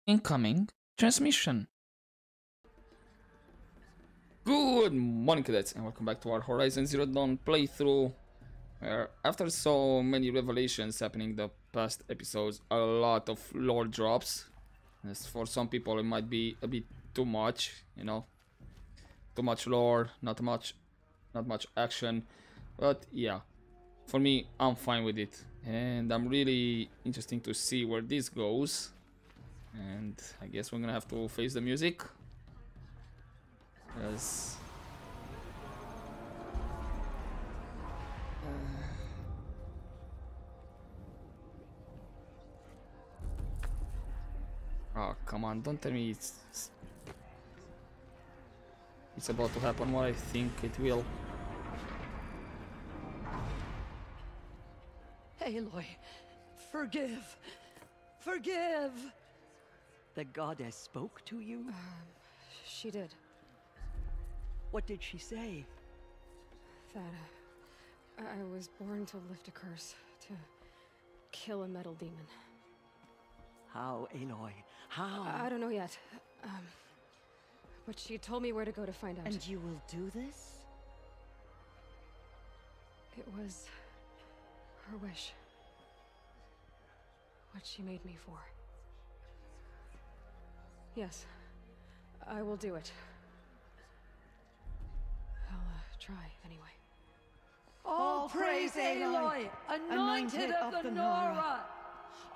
Incoming transmission. Good morning, cadets, and welcome back to our Horizon Zero Dawn playthrough. Where, after so many revelations happening in the past episodes, a lot of lore drops. As for some people, it might be a bit too much, you know, too much lore, not much action. But yeah, for me, I'm fine with it, and I'm really interested to see where this goes. And I guess we're gonna have to face the music. As oh, come on, don't tell me it's about to happen what I think it will. Aloy, forgive. Forgive! The goddess spoke to you? She did. What did she say? That I was born to lift a curse, to kill a metal demon. How, Aloy? How? I don't know yet. But she told me where to go to find out. And you will do this? It was her wish. What she made me for. Yes, I will do it. I'll try anyway. All praise Aloy, anointed of the Nora!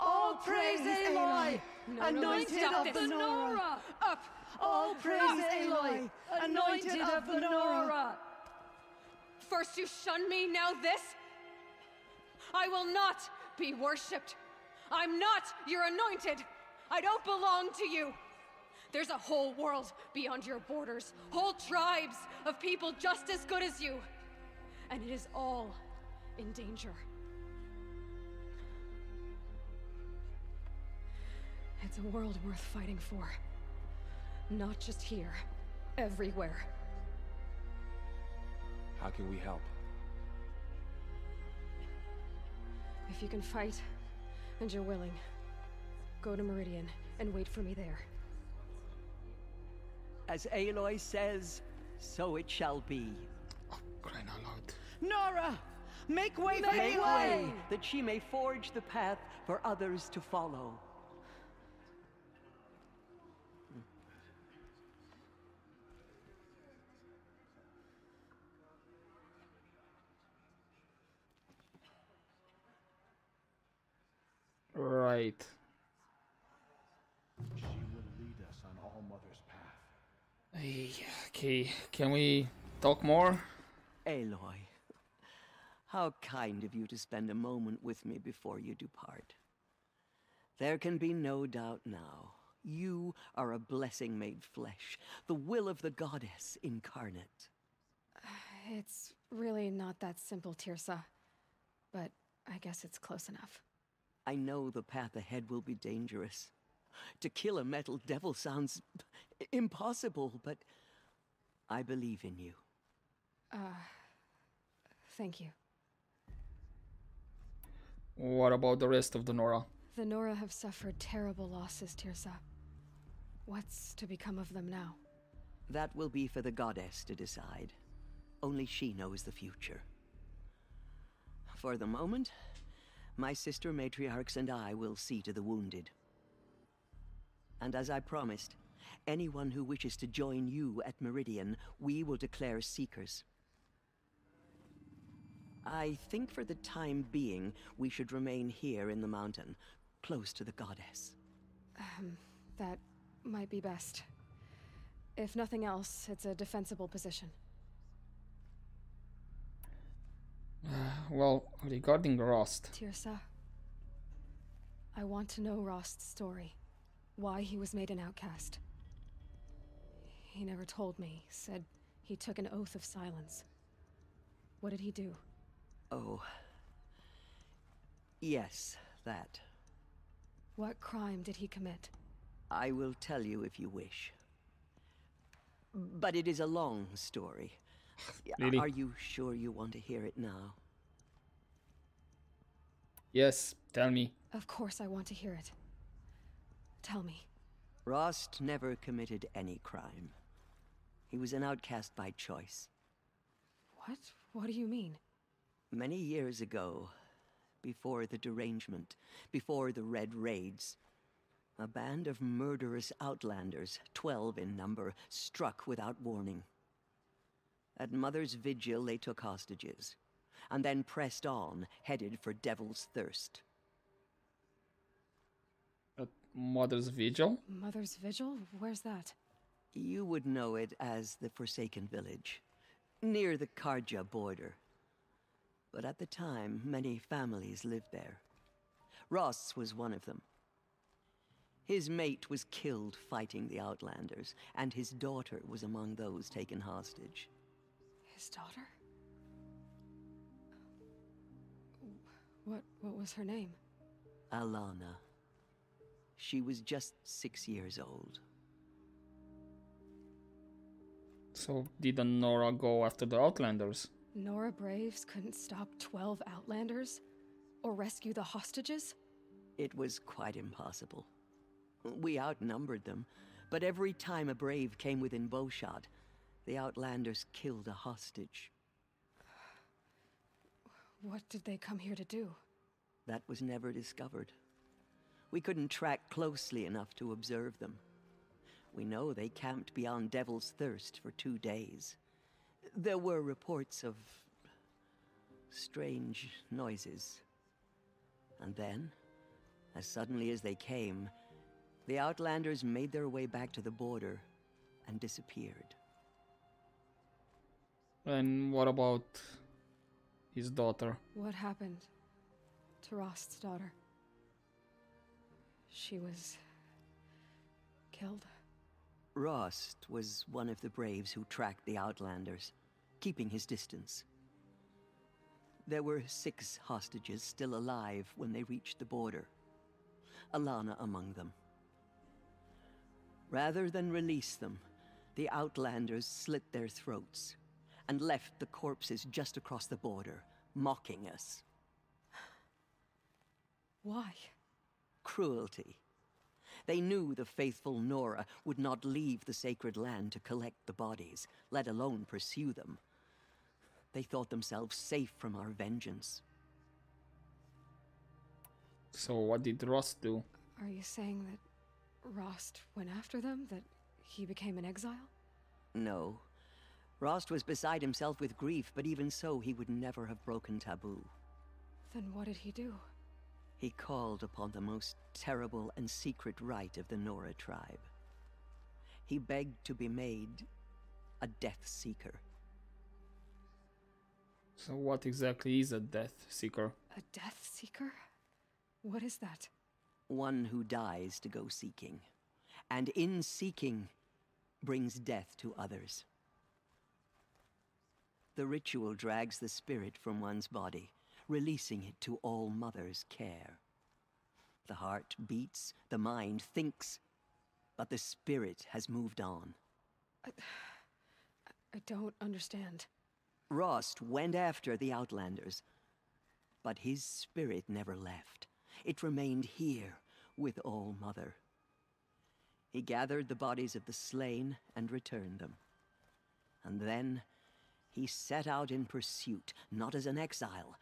All praise Aloy, anointed of the Nora! Up! All praise Aloy, anointed of the Nora! First you shun me, now this? I will not be worshipped. I'm not your anointed. I don't belong to you. There's a whole world beyond your borders, whole tribes of people just as good as you. And it is all in danger. It's a world worth fighting for. Not just here, everywhere. How can we help? If you can fight, and you're willing, go to Meridian and wait for me there. As Aloy says, so it shall be. Oh, crying out loud. Nora! Make way for Aloy! That she may forge the path for others to follow. Right. She will lead us on All Mother's path. Okay, can we talk more? Aloy, how kind of you to spend a moment with me before you depart. There can be no doubt now. You are a blessing made flesh, the will of the goddess incarnate. It's really not that simple, Tirsa. But I guess it's close enough. I know the path ahead will be dangerous. To kill a metal devil sounds impossible, but I believe in you. Thank you. What about the rest of the Nora? The Nora have suffered terrible losses, Tirsa. What's to become of them now? That will be for the goddess to decide. Only she knows the future. For the moment, my sister matriarchs and I will see to the wounded. And as I promised, anyone who wishes to join you at Meridian, we will declare seekers. I think for the time being, we should remain here in the mountain, close to the goddess. That might be best. If nothing else, it's a defensible position. Well, regarding Rost, Tirsa, I want to know Rost's story. Why he was made an outcast. He never told me, said he took an oath of silence. What did he do? Oh. Yes, that. What crime did he commit? I will tell you if you wish. But it is a long story. Really? Are you sure you want to hear it now? Yes, tell me. Of course I want to hear it. Tell me. Rost never committed any crime. He was an outcast by choice. What? What do you mean? Many years ago, before the derangement, before the Red Raids, a band of murderous outlanders, 12 in number, struck without warning. At Mother's Vigil, they took hostages, and then pressed on, headed for Devil's Thirst. At Mother's Vigil? Mother's Vigil? Where's that? You would know it as the Forsaken Village, near the Karja border. But at the time, many families lived there. Rost's was one of them. His mate was killed fighting the Outlanders, and his daughter was among those taken hostage. His daughter? What was her name? Alana. She was just 6 years old. So didn't Nora go after the Outlanders? Nora Braves couldn't stop 12 Outlanders? Or rescue the hostages? It was quite impossible. We outnumbered them, but every time a Brave came within bowshot, the Outlanders killed a hostage. What did they come here to do? That was never discovered. We couldn't track closely enough to observe them. We know they camped beyond Devil's Thirst for 2 days. There were reports of strange noises. And then, as suddenly as they came, the Outlanders made their way back to the border and disappeared. And what about his daughter? What happened to Rost's daughter? She was killed. Rost was one of the Braves who tracked the Outlanders, keeping his distance. There were 6 hostages still alive when they reached the border, Alana among them. Rather than release them, the Outlanders slit their throats and left the corpses just across the border, mocking us. Why? Cruelty. They knew the faithful Nora would not leave the sacred land to collect the bodies, let alone pursue them. They thought themselves safe from our vengeance. So what did Rost do? Are you saying that Rost went after them? That he became an exile? No. Rost was beside himself with grief, but even so, he would never have broken taboo. Then what did he do? He called upon the most terrible and secret rite of the Nora tribe. He begged to be made a Death Seeker. So what exactly is a Death Seeker? A Death Seeker? What is that? One who dies to go seeking, and in seeking, brings death to others. The ritual drags the spirit from one's body, releasing it to All Mother's care. The heart beats, the mind thinks, but the spirit has moved on. I don't understand. Rost went after the Outlanders, but his spirit never left. It remained here with All Mother. He gathered the bodies of the slain and returned them. And then he set out in pursuit, not as an exile,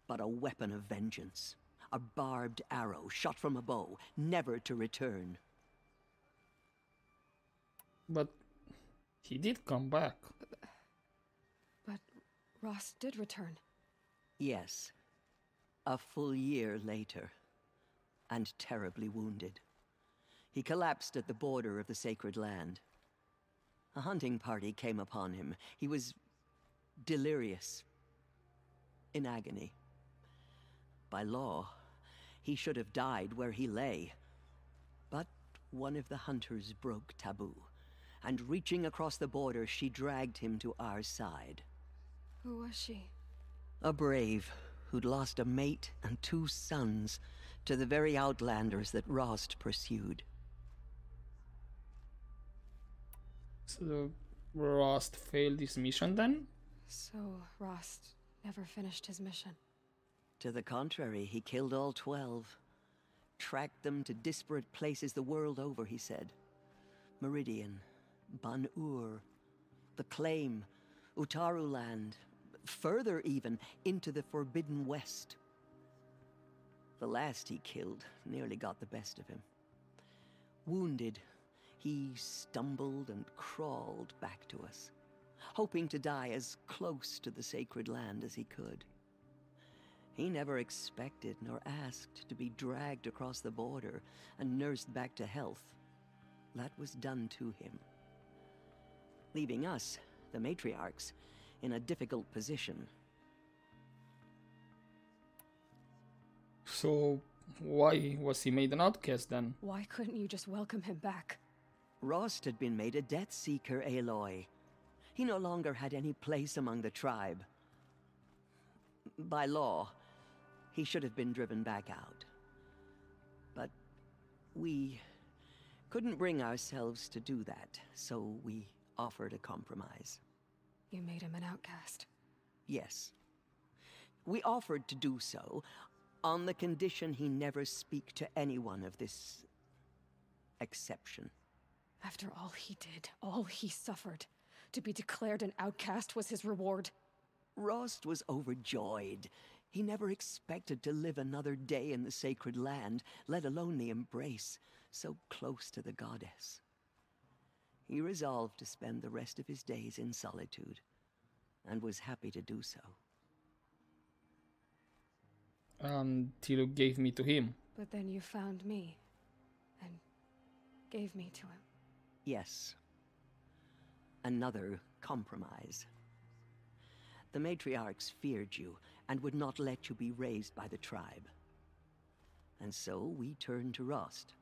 but a weapon of vengeance. A barbed arrow shot from a bow, never to return. But he did come back. But Rost did return. Yes. A full year later, and terribly wounded. He collapsed at the border of the sacred land. A hunting party came upon him. He was delirious, in agony. By law, he should have died where he lay. But one of the hunters broke taboo, and reaching across the border, she dragged him to our side. Who was she? A brave who'd lost a mate and 2 sons to the very Outlanders that Rost pursued. So Rost failed his mission then? So Rost never finished his mission. To the contrary, he killed all 12. Tracked them to disparate places the world over, he said. Meridian, Ban-Ur, the Claim, Utaru Land, further even, into the Forbidden West. The last he killed nearly got the best of him. Wounded, he stumbled and crawled back to us, hoping to die as close to the sacred land as he could. He never expected nor asked to be dragged across the border and nursed back to health. That was done to him, leaving us, the matriarchs, in a difficult position. So, why was he made an outcast then? Why couldn't you just welcome him back? Rost had been made a death seeker, Aloy. He no longer had any place among the tribe. By law, he should have been driven back out. But we couldn't bring ourselves to do that, so we offered a compromise. You made him an outcast. Yes. We offered to do so on the condition he never speak to anyone of this exception. After all he did, all he suffered, to be declared an outcast was his reward. Rost was overjoyed. He never expected to live another day in the sacred land, let alone the embrace, so close to the goddess. He resolved to spend the rest of his days in solitude, and was happy to do so. Until you gave me to him. But then you found me, and gave me to him. Yes. Another compromise. The matriarchs feared you, and would not let you be raised by the tribe. And so we turned to Rost.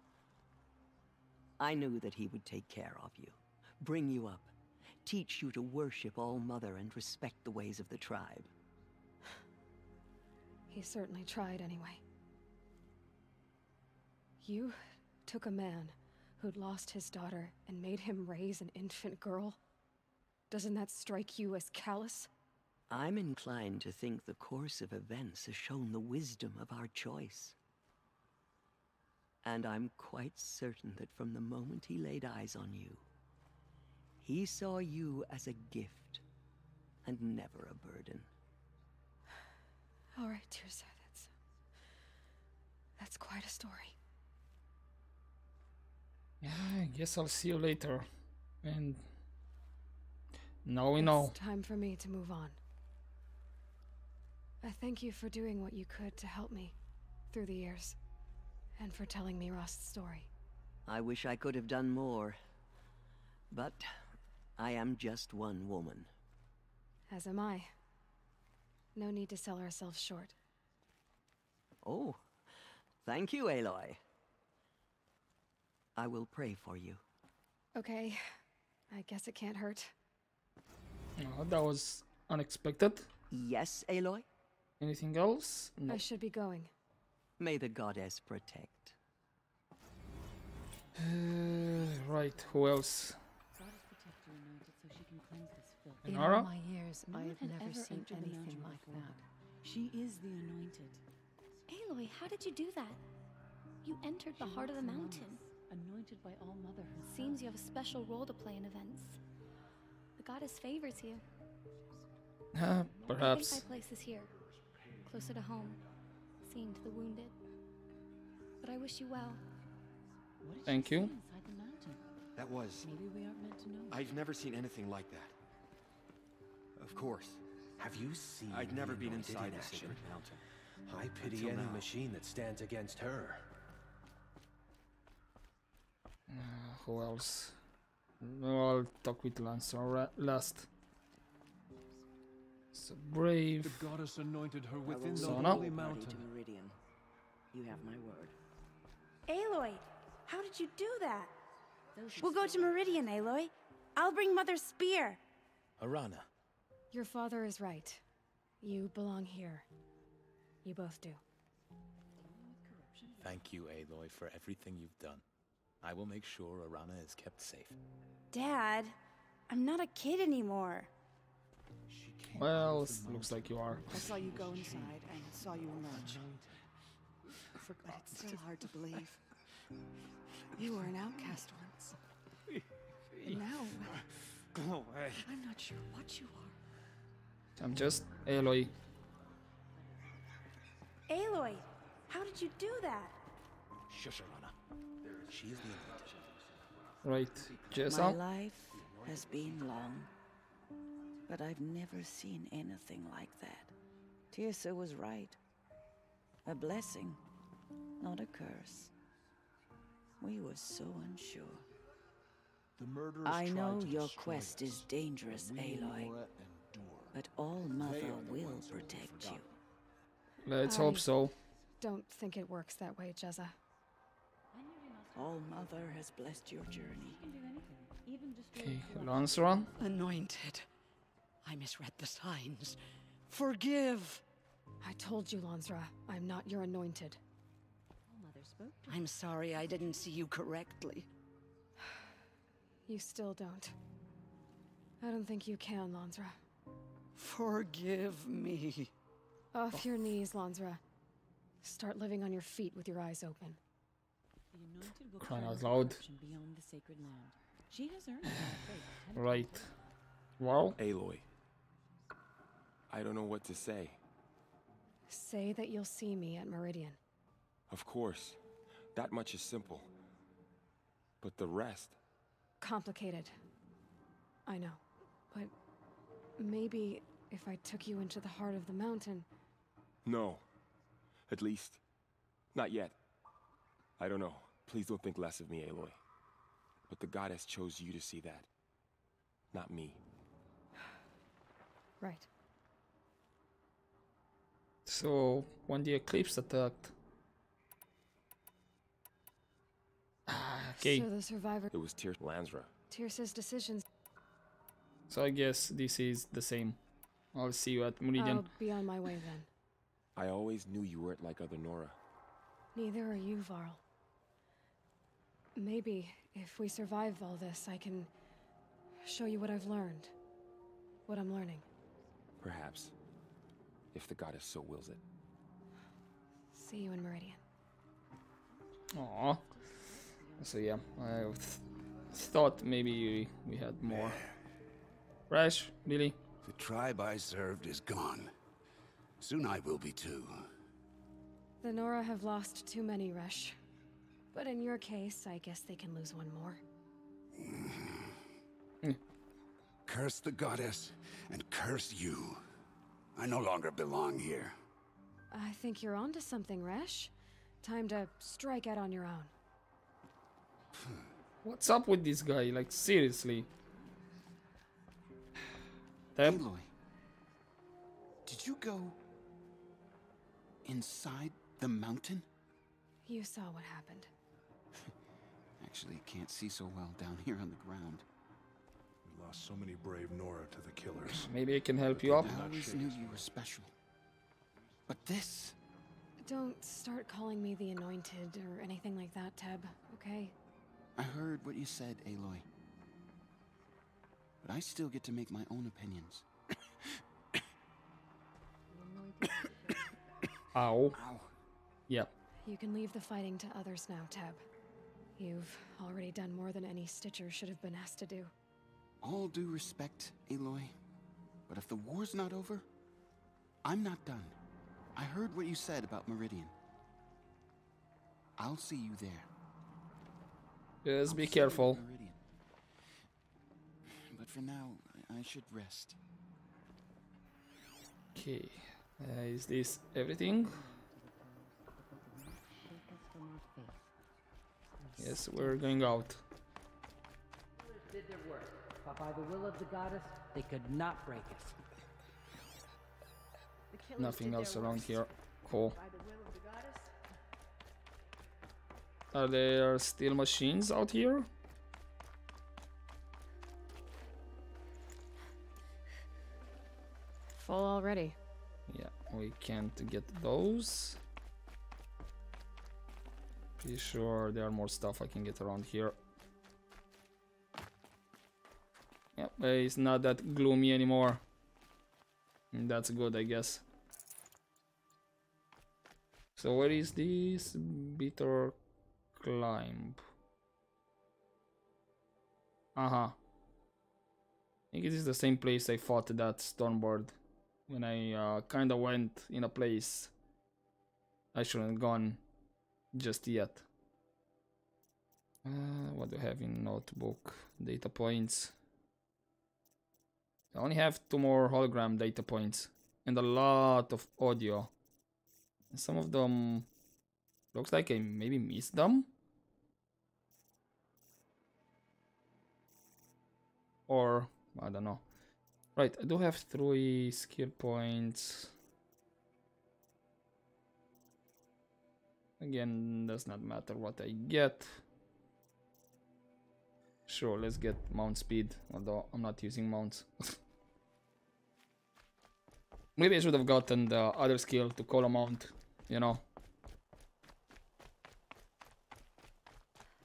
I knew that he would take care of you, bring you up, teach you to worship All-Mother and respect the ways of the tribe. He certainly tried anyway. You took a man who'd lost his daughter and made him raise an infant girl? Doesn't that strike you as callous? I'm inclined to think the course of events has shown the wisdom of our choice. And I'm quite certain that from the moment he laid eyes on you, he saw you as a gift, and never a burden. All right, Tirsa, that's quite a story. Yeah, I guess I'll see you later. And now we know. It's time for me to move on. I thank you for doing what you could to help me through the years, and for telling me Rost's story. I wish I could have done more, but I am just one woman. As am I. No need to sell ourselves short. Oh, thank you, Aloy. I will pray for you. Okay, I guess it can't hurt. Oh, that was unexpected. Yes, Aloy? Anything else? No. I should be going. May the goddess protect. Right, who else? In Nora? all my years, I have never seen anything like that. She is the anointed. Aloy, how did you do that? You entered the heart of the mountain. Anointed by All-Mother herself. Seems you have a special role to play in events. The goddess favors you. I Perhaps. think my place is here, closer to home, seeing to the wounded. But I wish you well. What did Thank she you. see inside the mountain? That was... Maybe we aren't meant to know. I've never seen anything like that. Of course. Have you seen I'd never the been anointed inside in the action? sacred mountain. I pity Until any now. machine that stands against her. Who else? No, I'll talk with Lancer last. So brave. The goddess anointed her within the Sona? holy mountain. To Meridian. You have my word. Aloy, how did you do that? We'll go to Meridian, Aloy. I'll bring Mother's spear. Arana, Your father is right. You belong here. You both do. Thank you, Aloy, for everything you've done. I will make sure Arana is kept safe. Dad, I'm not a kid anymore. Well, looks like you are. I saw you go inside and saw you emerge. But it's still hard to believe. You were an outcast once. And now, Go away. I'm not sure what you are. I'm just Aloy. Aloy, how did you do that? Shush, Arana. She is the anointed. Right, My Jessa. life has been long, but I've never seen anything like that. Tirsa was right. A blessing, not a curse. We were so unsure. The murderers I tried know to your destroy quest us, is dangerous, but we, Aloy, Nora and Thur, but All they Mother are the will ones who will be protect you. forgotten. Let's hope so. Don't think it works that way, Jezza. All Mother has blessed your journey. Okay, Lansra. Anointed. I misread the signs. Forgive. I told you, Lansra, I'm not your anointed. I'm sorry I didn't see you correctly. You still don't. I don't think you can, Lansra. Forgive me. Off your knees, Lansra. Start living on your feet with your eyes open. The anointed will Crying call out her loud. corruption beyond the sacred land. She has earned our faith. Right. Wow. Aloy. I don't know what to say. Say that you'll see me at Meridian. Of course. That much is simple. But the rest... Complicated. I know. But maybe if I took you into the heart of the mountain... No. At least, not yet. I don't know. Please don't think less of me, Aloy. But the goddess chose you to see that. Not me. Right. So, when the eclipse attacked... Okay. So the survivor... It was Tyr Lansra. Tirsa's decisions... So I guess this is the same. I'll see you at Meridian. I'll be on my way then. I always knew you weren't like other Nora. Neither are you, Varl. Maybe, if we survive all this, I can show you what I've learned. What I'm learning. Perhaps. If the goddess so wills it. See you in Meridian. Aww. So yeah, I thought maybe we had more. Rash, Billy. The tribe I served is gone. Soon I will be too. The Nora have lost too many, Resh. But in your case, I guess they can lose one more. Curse the goddess, and curse you. I no longer belong here. I think you're onto something, Resh. Time to strike out on your own. What's up with this guy? Like, seriously. Tab? Aloy, did you go inside the mountain? You saw what happened. Actually, can't see so well down here on the ground. We lost so many brave Nora to the killers. Maybe I can help you up. I always knew you were special. But this... Don't start calling me the Anointed or anything like that, Teb, okay? I heard what you said, Aloy. But I still get to make my own opinions. Ow. Ow. Yep. You can leave the fighting to others now, Teb. You've already done more than any Stitcher should have been asked to do. All due respect, Aloy. But if the war's not over, I'm not done. I heard what you said about Meridian. I'll see you there. Just be careful. Meridian. But for now, I should rest. Okay. Is this everything? Yes, we're going out. Did their work, but by the will of the goddess, they could not break us. Nothing else around here. Cool. Are there still machines out here? Full already. Yeah, we can't get those. Pretty sure there are more stuff I can get around here. Yep, it's not that gloomy anymore. And that's good, I guess. So where is this bitter climb? I think it is the same place I fought that Stormbird when I kinda went in a place I shouldn't have gone just yet. What do I have in notebook? Data points. I only have 2 more hologram data points and a lot of audio. And some of them looks like I maybe missed them. Or I don't know. Right, I do have 3 skill points. Again, does not matter what I get. Sure, let's get mount speed, although I'm not using mounts. Maybe I should have gotten the other skill to call a mount, you know.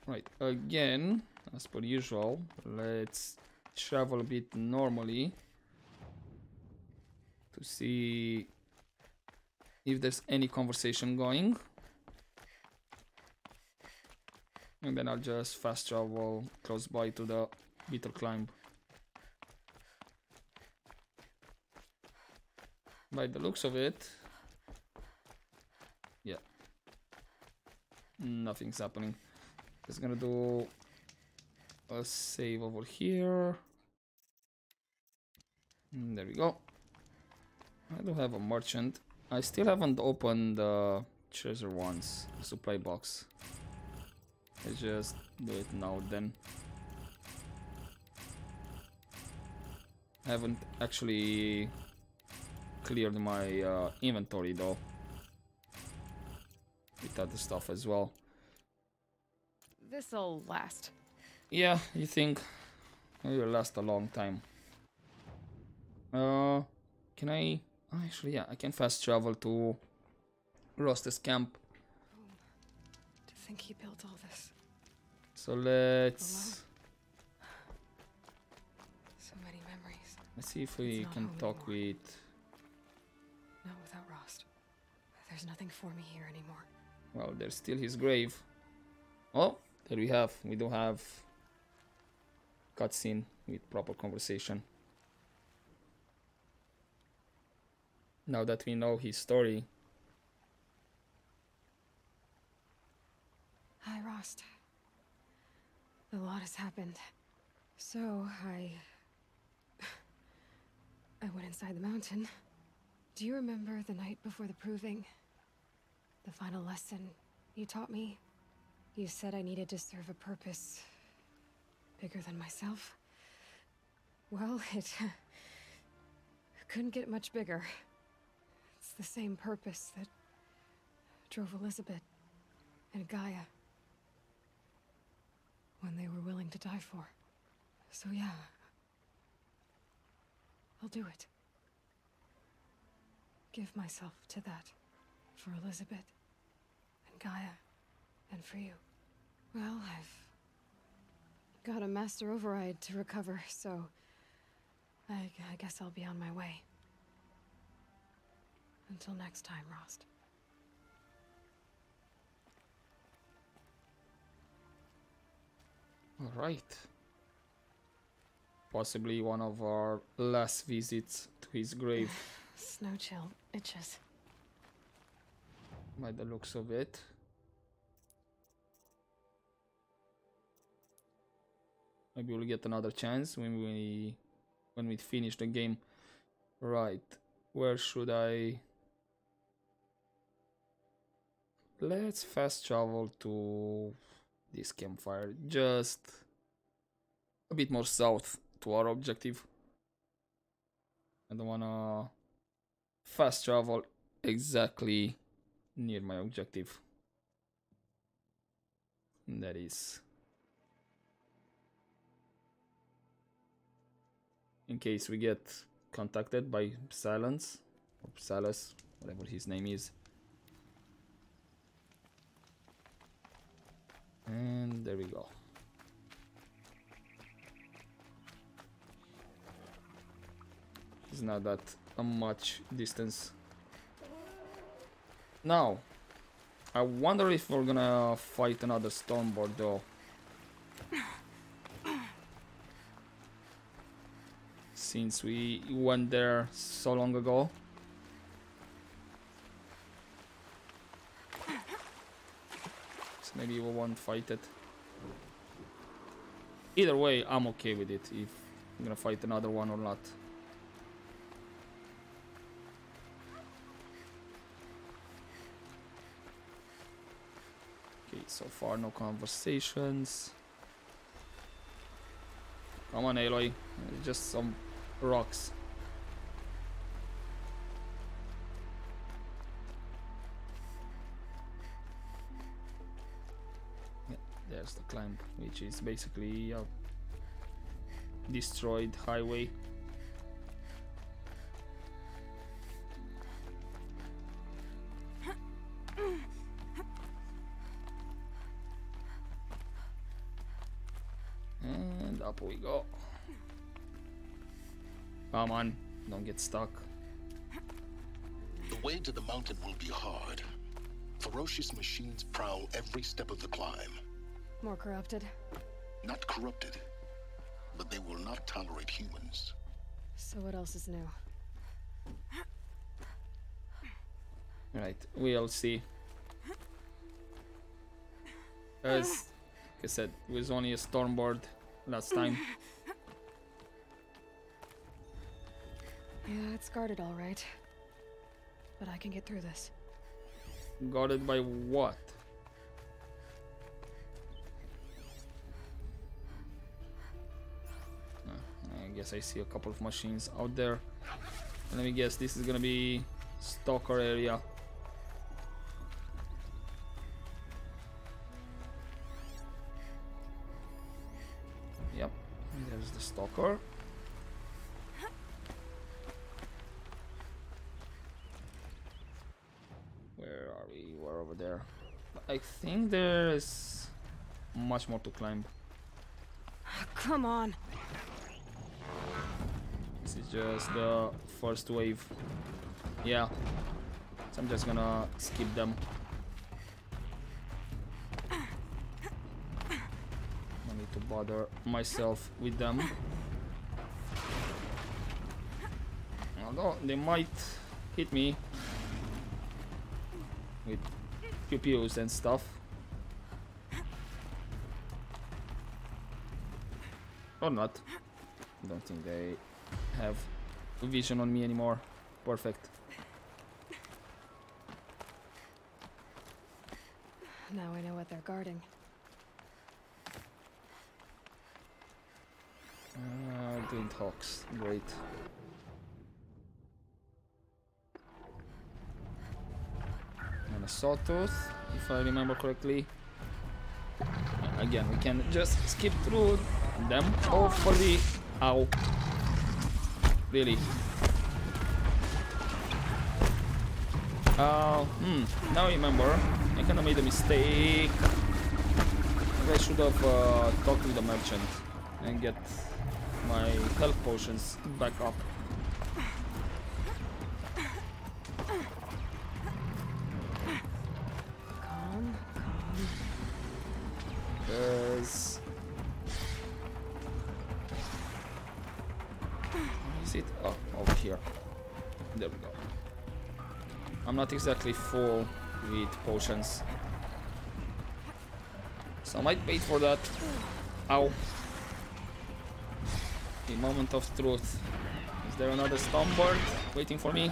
Right, again, as per usual, let's travel a bit normally to see if there's any conversation going. And then I'll just fast travel close by to the bitter climb. By the looks of it, yeah, nothing's happening. Just gonna do a save over here. And there we go. I do have a merchant. I still haven't opened the treasure ones, the supply box. Let's just do it now then. I haven't actually cleared my inventory though. With other stuff as well. This'll last. Yeah, you think? It will last a long time. Can I? Actually, yeah, I can fast travel to Rost's camp. To think he built all this. So let's. So many memories. Let's see if we can talk with. Not without Rost. There's nothing for me here anymore. Well, there's still his grave. Oh, there we have. We do have cutscene with proper conversation. Now that we know his story. Hi, Rost. A lot has happened. So, I went inside the mountain. Do you remember the night before the proving? The final lesson you taught me? You said I needed to serve a purpose bigger than myself. Well, it couldn't get much bigger. It's the same purpose that drove Elizabeth and Gaia when they were willing to die for. So yeah, I'll do it. Give myself to that. For Elizabeth and Gaia and for you. Well, I've got a master override to recover, so I guess I'll be on my way. Until next time, Rost. All right. Possibly one of our last visits to his grave. Snow chill itches. By the looks of it. Maybe we'll get another chance when we finish the game. Right. Where should I? Let's fast travel to this campfire. Just a bit more south to our objective. I don't wanna fast travel exactly near my objective. And that is in case we get contacted by Silence or Silas, whatever his name is. And there we go. It's not that much distance. Now, I wonder if we're gonna fight another Stormboard though. Since we went there so long ago. So maybe we won't fight it. Either way, I'm okay with it if I'm gonna fight another one or not. Okay, so far no conversations. Come on, Aloy. Just some rocks. Yeah, there's the climb, which is basically a destroyed highway. And up we go. Come on, don't get stuck. The way to the mountain will be hard. Ferocious machines prowl every step of the climb. More corrupted. Not corrupted, but they will not tolerate humans. So what else is new? Right, we'll see. As like I said, it was only a Stormboard last time. Yeah, it's guarded all right. But I can get through this. Guarded by what? I guess I see a couple of machines out there. Let me guess, this is gonna be Stalker area. Yep, there's the Stalker. Where are we? We're over there. I think there's much more to climb. Come on. This is just the first wave. Yeah. So I'm just gonna skip them. No need to bother myself with them. Although they might hit me with pew-pews and stuff. Or not. Don't think they have vision on me anymore. Perfect. Now I know what they're guarding. Glint Hawks. Great. And a Sawtooth, if I remember correctly. Again, we can just skip through them. Hopefully. Ow. Really. Now I remember. I kinda made a mistake. I should have talked with the merchant and get my health potions back up. Calm. Because is it? Oh, over here. There we go. I'm not exactly full with potions, so I might wait for that. Ow. The moment of truth. Is there another Stormboard waiting for me?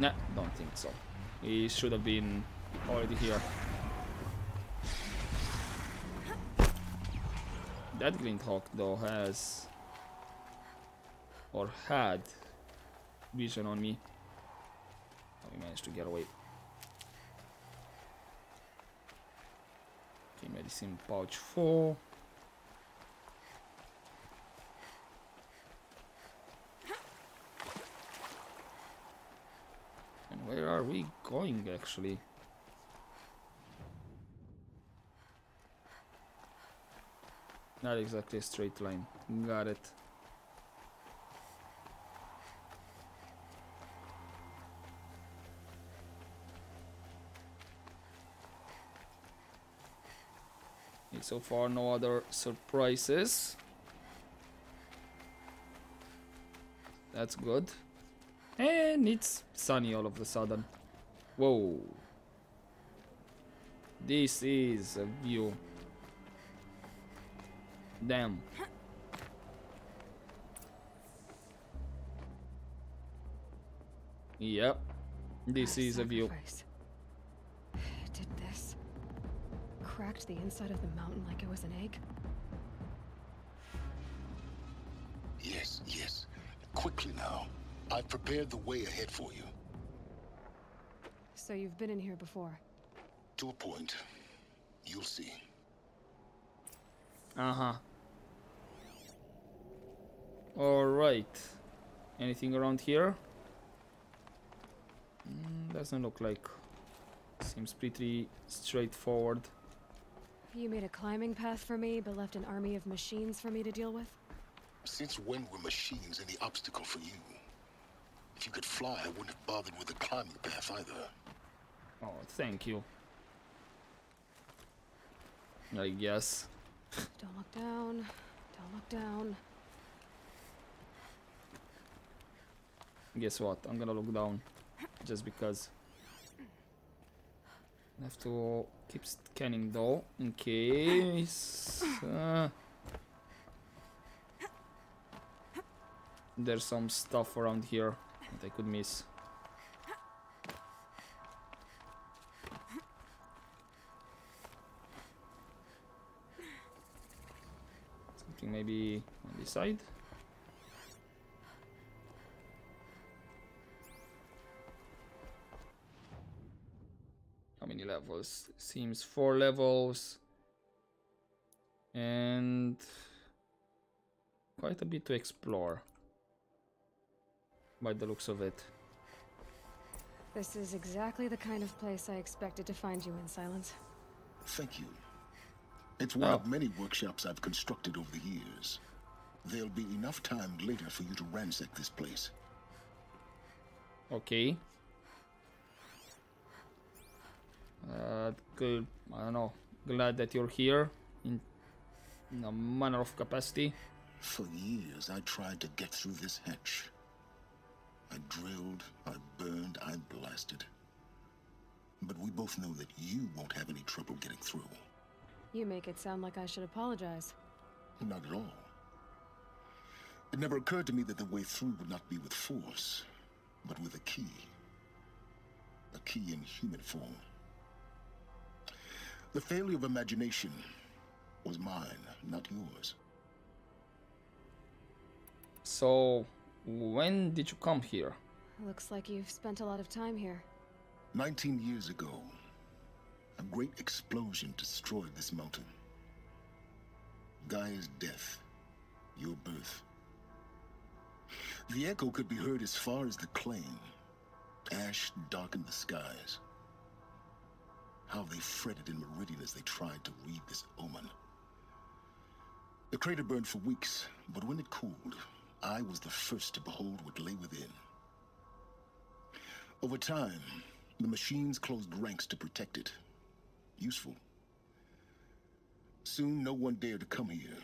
Nah, don't think so. He should have been already here. That Glint Hawk though has or had vision on me. Oh, we managed to get away. Okay, medicine pouch full. And where are we going actually? Not exactly a straight line. Got it. Okay, so far no other surprises. That's good. And it's sunny all of a sudden. Whoa. This is a view. Damn. Yep. This is a view. It did this. Cracked the inside of the mountain like it was an egg. Yes, yes. Quickly now. I've prepared the way ahead for you. So you've been in here before? To a point. You'll see. Uh-huh. Alright. Anything around here? Doesn't look like. Seems pretty straightforward. You made a climbing path for me, but left an army of machines for me to deal with? Since when were machines any obstacle for you? If you could fly, I wouldn't have bothered with the climbing path either. Oh, thank you. I guess. Don't look down. Don't look down. Guess what? I'm gonna look down. Just because. I have to keep scanning though, in case there's some stuff around here that I could miss. Something maybe on this side. How many levels? Seems 4 levels. And quite a bit to explore by the looks of it. This is exactly the kind of place I expected to find you in, Silence. Thank you. It's one of many workshops I've constructed over the years. There'll be enough time later for you to ransack this place. Okay. Good. I don't know. Glad that you're here in a manner of capacity. For years, I tried to get through this hatch. I drilled, I burned, I blasted. But we both know that you won't have any trouble getting through. You make it sound like I should apologize. Not at all. It never occurred to me that the way through would not be with force, but with a key. A key in human form. The failure of imagination was mine, not yours. So, when did you come here? Looks like you've spent a lot of time here. 19 years ago, a great explosion destroyed this mountain. Gaia's death, your birth. The echo could be heard as far as the claim. Ash darkened the skies. How they fretted in Meridian as they tried to read this omen. The crater burned for weeks, but when it cooled, I was the first to behold what lay within. Over time, the machines closed ranks to protect it. Useful. Soon, no one dared to come here.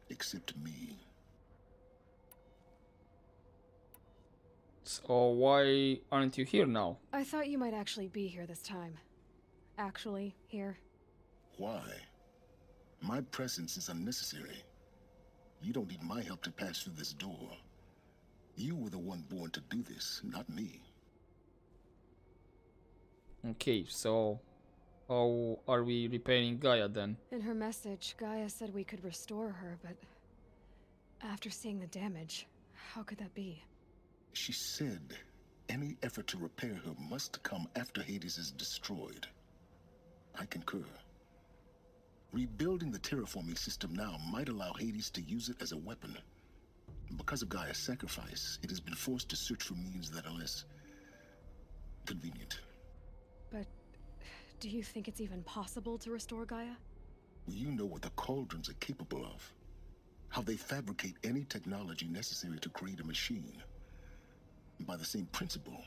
Except me. So why aren't you here now? I thought you might actually be here this time. Actually, here. Why? My presence is unnecessary. You don't need my help to pass through this door. You were the one born to do this, not me. Okay, so how are we repairing Gaia then? In her message, Gaia said we could restore her, but after seeing the damage, how could that be? She said any effort to repair her must come after Hades is destroyed. I concur. Rebuilding the terraforming system now might allow Hades to use it as a weapon. Because of Gaia's sacrifice, it has been forced to search for means that are less convenient. But do you think it's even possible to restore Gaia? You know what the Cauldrons are capable of. How they fabricate any technology necessary to create a machine. By the same principle,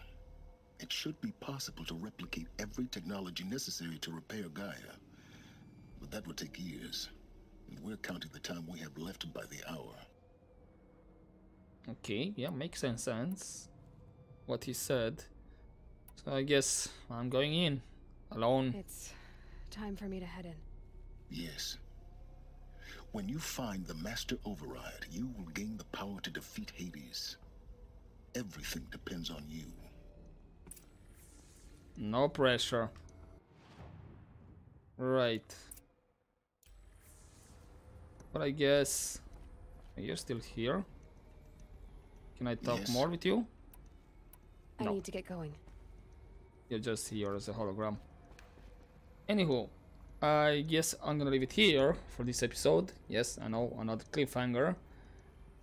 it should be possible to replicate every technology necessary to repair Gaia. that would take years. And we're counting the time we have left by the hour. Okay, yeah, makes sense. What he said. So I guess I'm going in. Alone. It's time for me to head in. Yes. When you find the Master Override, you will gain the power to defeat Hades. Everything depends on you. No pressure. Right. But I guess you're still here. Can I talk more with you? I need to get going. You're just here as a hologram. Anywho, I guess I'm gonna leave it here for this episode. Yes, I know, another cliffhanger.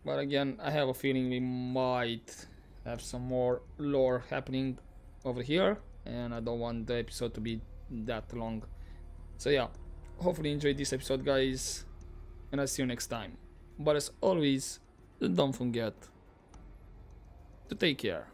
But again, I have a feeling we might have some more lore happening over here. And I don't want the episode to be that long. So yeah, hopefully you enjoyed this episode, guys. And I'll see you next time. But as always, don't forget to take care.